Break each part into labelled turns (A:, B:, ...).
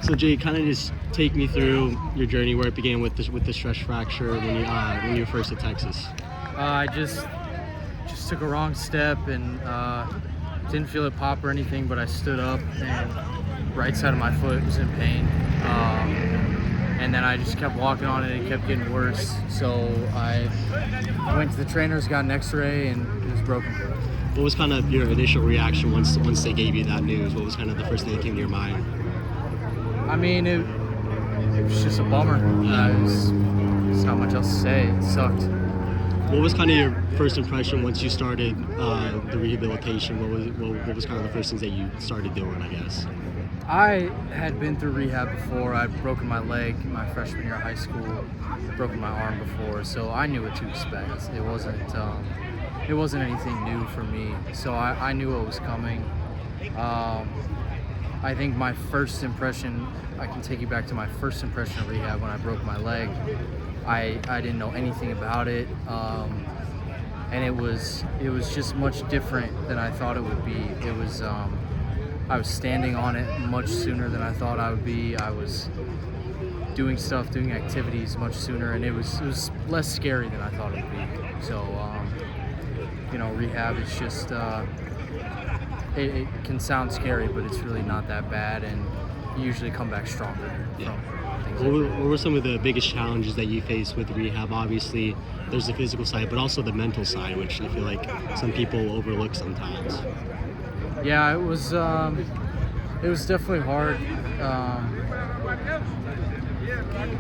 A: So Jay, kind of just take me through your journey where it began with the stress fracture when you were first at Texas.
B: I just took a wrong step and didn't feel it pop or anything, but I stood up and right side of my foot was in pain. And then I just kept walking on it and it kept getting worse. So I went to the trainers, got an x-ray, and it was broken.
A: What was kind of your initial reaction once they gave you that news? What was kind of the first thing that came to your mind?
B: I mean, it was just a bummer. There's not much else to say. It sucked.
A: What was kind of your first impression once you started the rehabilitation? What was kind of the first things that you started doing, I guess?
B: I had been through rehab before. I'd broken my leg my freshman year of high school, broken my arm before, so I knew what to expect. It wasn't anything new for me, so I knew what was coming. I think my first impression, I can take you back to my first impression of rehab when I broke my leg. I didn't know anything about it, and it was just much different than I thought it would be. It was I was standing on it much sooner than I thought I would be. I was doing activities much sooner, and it was less scary than I thought it would be. So rehab is just it can sound scary, but it's really not that bad, and you usually come back stronger from things.
A: What were some of the biggest challenges that you faced with rehab? Obviously, there's the physical side, but also the mental side, which I feel like some people overlook sometimes.
B: Yeah, it was definitely hard,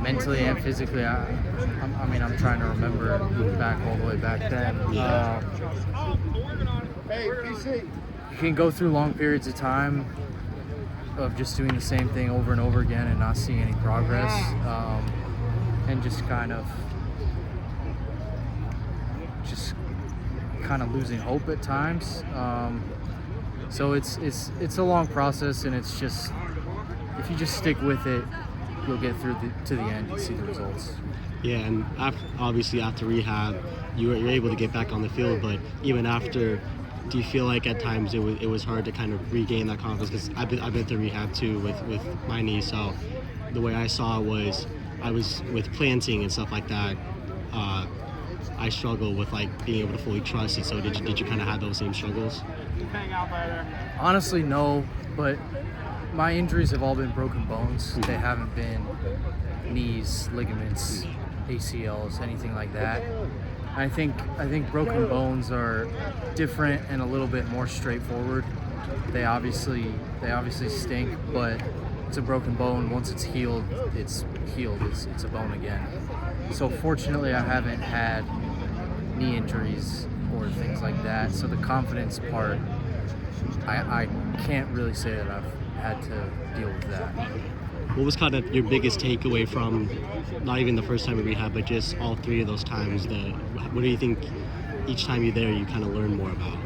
B: mentally and physically. I'm trying to remember back all the way back then. You can go through long periods of time of just doing the same thing over and over again and not seeing any progress, and just kind of losing hope at times. So it's a long process, and it's just, if you just stick with it, you'll get through to the end and see the results.
A: Yeah, and obviously after rehab, you're able to get back on the field, but even after, do you feel like at times it was hard to kind of regain that confidence? Because I've been through rehab too with my knee, so the way I saw it was, I was with planting and stuff like that. I struggle with like being able to fully trust it. So did you kind of have those same struggles?
B: Honestly, no, but my injuries have all been broken bones. They haven't been knees, ligaments, ACLs, anything like that. I think broken bones are different and a little bit more straightforward. They obviously stink, but it's a broken bone. Once it's healed, it's healed. It's a bone again. So fortunately, I haven't had knee injuries or things like that. So the confidence part, I can't really say that I've had to deal with that.
A: What was kind of your biggest takeaway from not even the first time in rehab, but just all three of those times? What do you think each time you're there you kind of learn more about?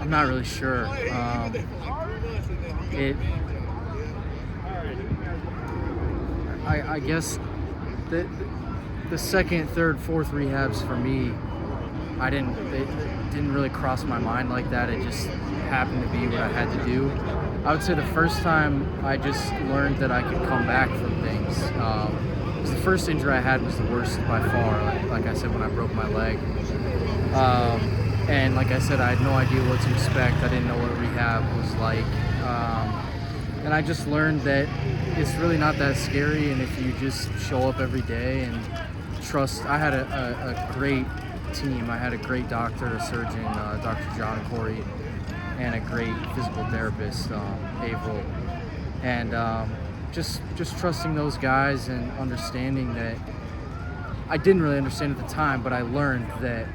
B: I'm not really sure. I guess the second, third, fourth rehabs for me, it didn't really cross my mind like that. It just happened to be what I had to do. I would say the first time I just learned that I could come back from things. Because the first injury I had was the worst by far. Like I said, when I broke my leg. And like I said, I had no idea what to expect. I didn't know what rehab was like. And I just learned that it's really not that scary, and if you just show up every day and trust. I had a great team. I had a great doctor, a surgeon, Dr. John Corey, and a great physical therapist, April. And just trusting those guys and understanding that I didn't really understand at the time, but I learned that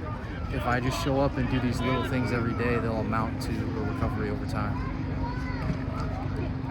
B: if I just show up and do these little things every day, they'll amount to a recovery over time.